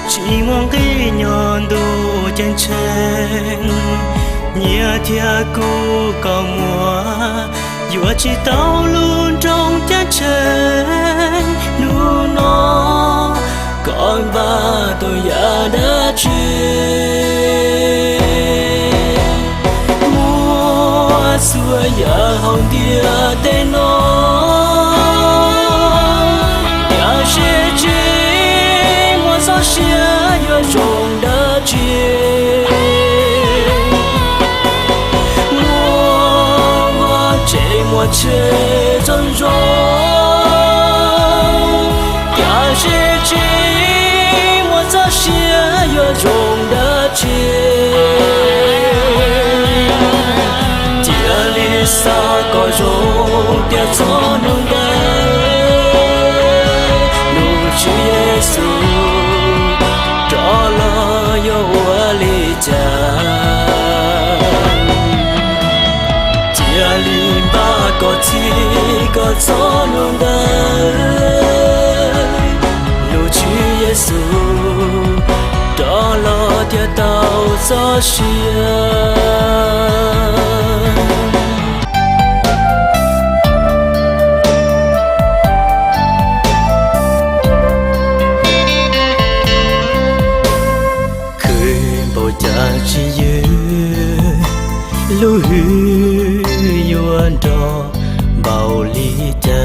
chỉ mong cái nhọn đồ chân chân nhớ thia cô có mùa dù chỉ tao luôn trong chân chân nu nó còn ba tôi giờ đã chuyện mùa xưa giờ hồng tia tên nó giờ sẽ chỉ mùa gió sẽ giờ rồng đã chuyện mùa chạy mùa chơi rong rong giờ sẽ chỉ mùa gió sẽ giờ rồng đã chuyện sao có rong tia gió nung đầy nụ Chúa Giêsu cho lo yo ali cha tia lim ba có chi có gió nung đầy nụ Chúa Giêsu cho lo tia tao gió xiên chỉ như lưu hư yuan đỏ bao ly trà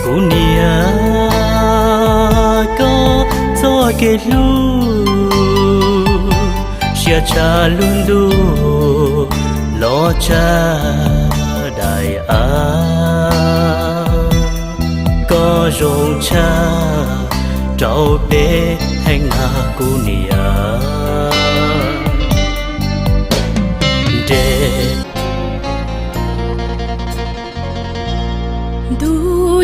cô nia có gió kề lu chia cha luôn lu lo cha đại á có rong cha trâu bé hành hạ cô nia để du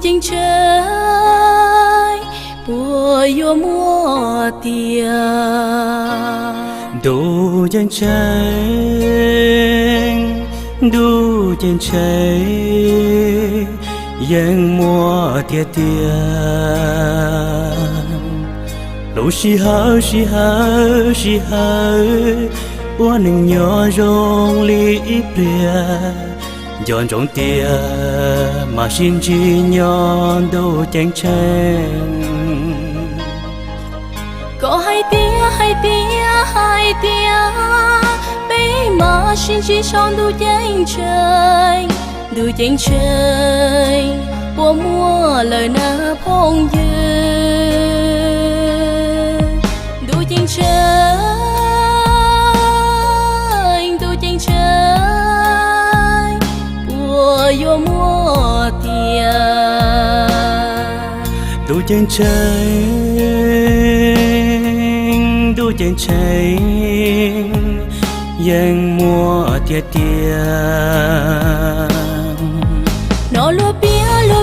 chinh trời bùa yo mua tia du chân trời yang mua tia tia lũ si hơ qua nâng nhỏ rong li pria giòn trong tia mà xin chi nhon đâu chén chén có hai tia bé mà xin chi son du chén trời bùa mua lời na phong dư du chén trời bùa yo mua tia du chén trời yang mua tia tia nó lúa pía lúa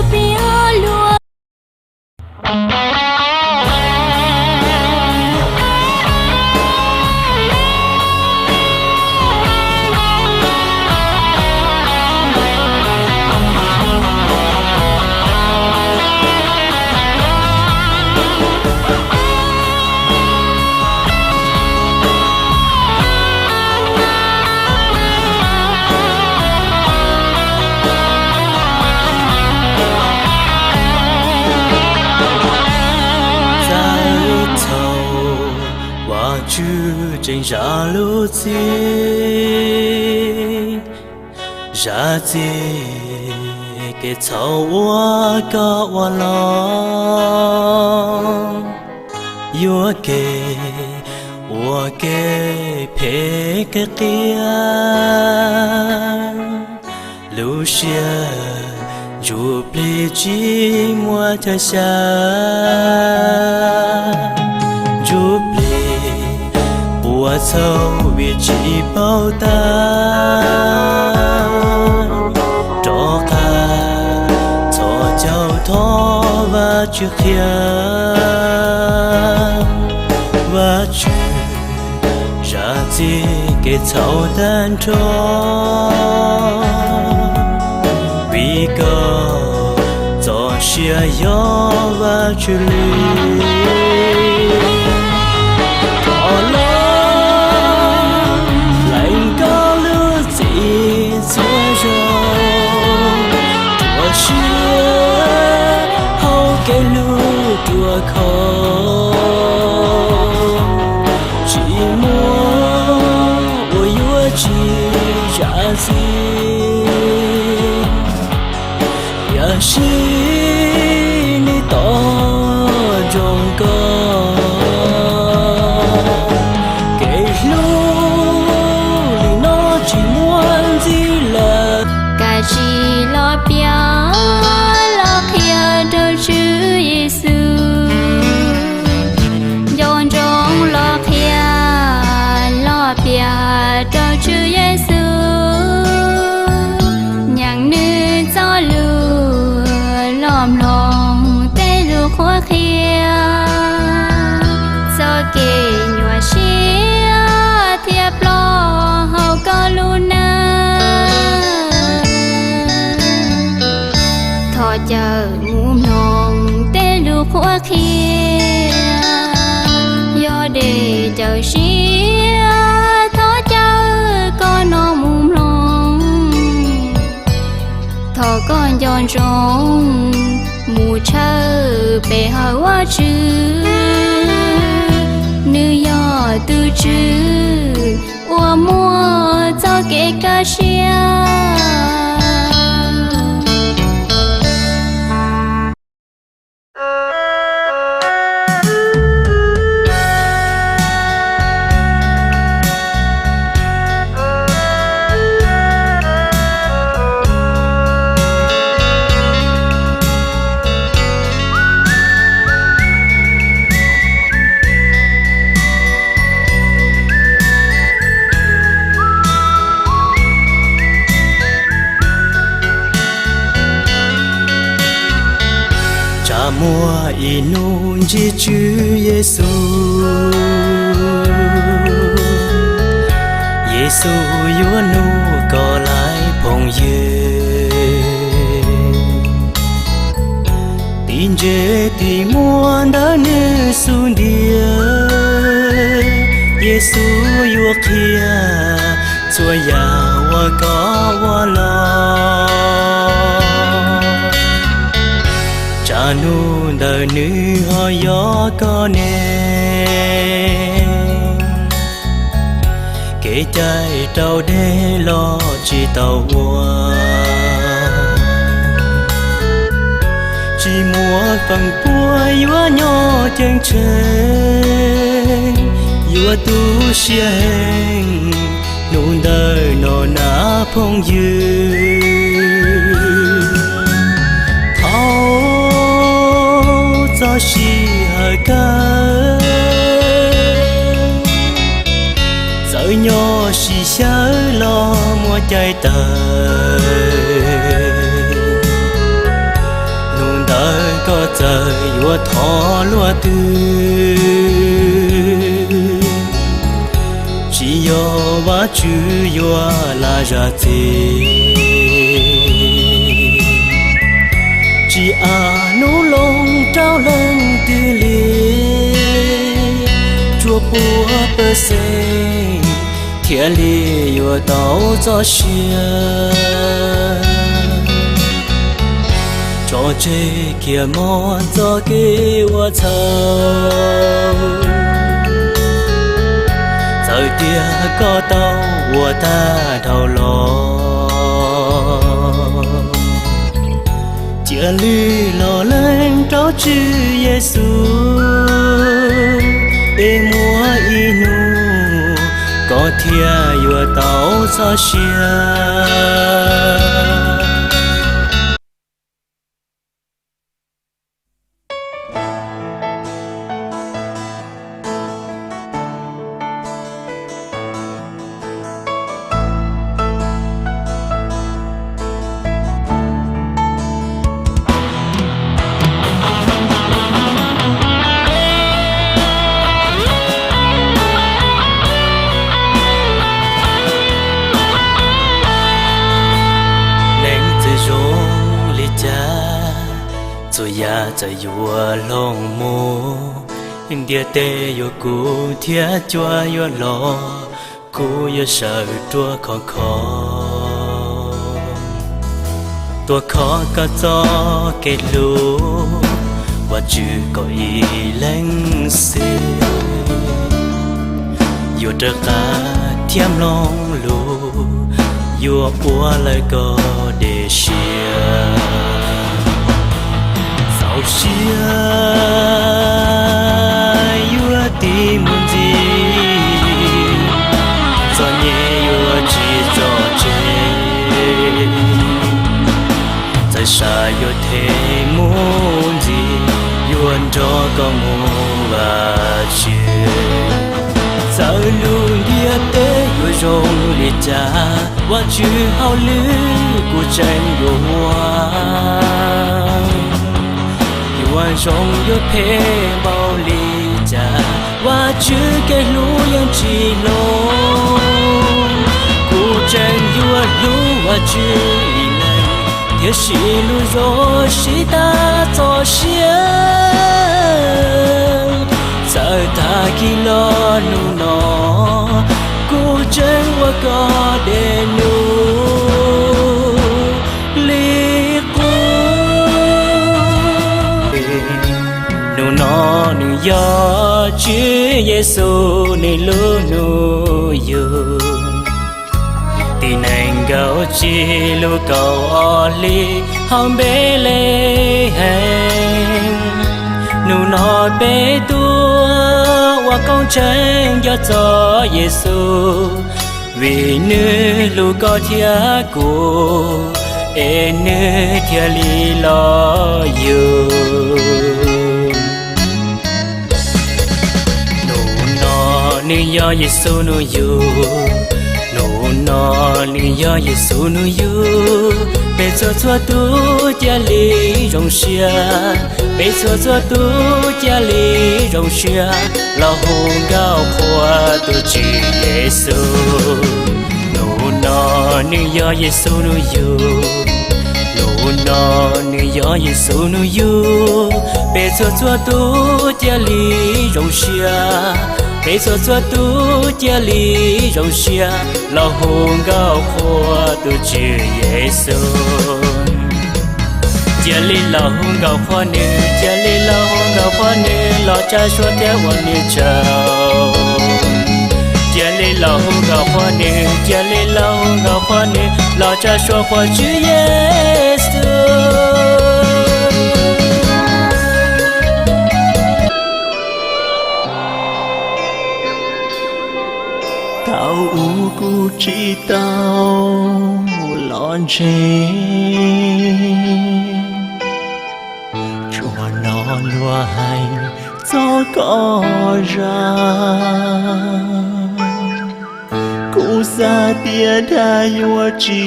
chữ trên ra lúa chi ra chi cái thầu hoa có hoa long yêu cái phê cái kia Lucia dù ple chi mua thay xa dù bùa sâu vì chỉ bao ta cho cả cho cháu thó và chưa kia và chưa ra gì cái cháu tan cho 一个做些要我去理好了来高了自做着我是好给路多口寂寞我有几家子也是你到中国给路里那寂寞子了该是老表老开的主耶稣用中老开老表的主耶稣ยังนึกจอลูล้อมลงแต่ลูกหัวเขียจอเกยหัวเชียเทียบล้อเฮาก็รู้นะทอเจอมุมลงแต่ลูกหัวเขียยอเดเจ้าเชียทอเจอก็น้องมุมลงทอก่อนย้อนจงหมู่เชอไปหาว่าชื่อเนื้อยอตูจื้ออัวมัวเจ้าเกกะเชียMùa y nun chi chư Giêsu Giêsu yua nu có lại phong ye tin je ti muôn đã nữ sun dia Giêsu yua kia chua ya wa có wa lo cha nu đời nữ họ gió có nè kể trái trâu để lo chỉ tàu hoa chỉ mua phần bùa yua nhỏ chân trên yua tu xia hẹn nụ đời nọ nã phong dư cho chi hờ ca giờ nhỏ xì xa lo mua trái tờ nụ đời có trời vua thọ lúa tư chỉ do vá chữ vua là ra gì chỉ nô lông trao lần từ lì chùa bùa bơ xê thiệt lì vua tàu gió xia cho chê kia mòn gió kê vua thâu giờ tia có tàu vua ta đầu lo chia ly lo lên trao chữ Giêsu e mua inu có thia yua tàu sa xia 在有龙木，địa tê yo cu thia chua yo lo, cu yo sợ tua khó khó, tua khó cả gió kết lũ, và chữ có ý lãnh xưa, yo trở cả thiam long lũ, yo bua lại có để share. Chia yêu tìm muốn gì do nhẹ yêu chỉ cho chế tại sao yêu thế muốn gì yêu anh cho có muốn và chia giờ luôn địa tế yêu rong lì cha và chữ hao lư của tranh yêu hoaวันจงยศเพเบาลีจาว่าชื่อแกรู้ยังจีโลกูเจนยัวรู้ว่าชื่ออีนันเทียชีรู้โรชิตาต่อเชียเจอตากิโลนูนอกูเจนว่าก็เดนูnu yo chữ Giêsu ni lu nu yo tin anh gạo chi lu cầu oli hom bê lê hẹn nu nó bê tua qua con tranh do cho Giêsu vì nữ lu có thia cô e nữ thia li lo yo ni yo Giêsu nu yo no no ni yo Giêsu nu yo be cho cho tu cha li rong xia be cho cho tu cha li rong xia la hong gao khoa tu chi Giêsu no no ni yo Giêsu nu yo no no ni yo Giêsu nu yo be cho cho tu cha li rong xia bây giờ cho tu chia ly rong xia lo hong gao khoa tu chi Giêsu chia ly lo hong gao khoa nữ chia ly lo hong gao khoa nữ lo cha xua téวันnữ chào chia ly lo hong gao khoa nữ chia ly lo hong gao khoa nữ lo cha xua khoa chữ Giêsu tao u cu chi tao lon chê chùa nó lúa hành gió có ra cụ xa tia đa yua chi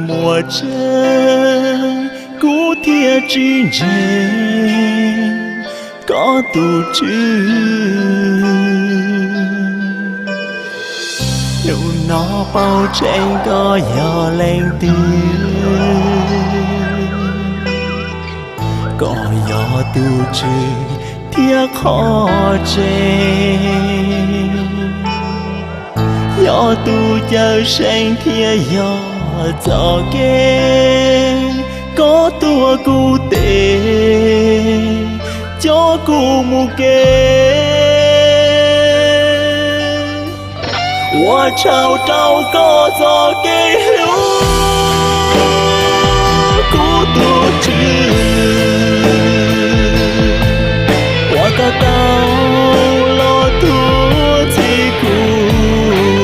mùa chơi cụ tia chi chê có tu chữ nụ nó bao tranh có gió lên tiếng có gió tu chữ thiết khó chê gió tu chờ sinh thiết gió gió kê có tua cụ tê cho cụ mù kê我朝朝歌作嘅曉孤獨處。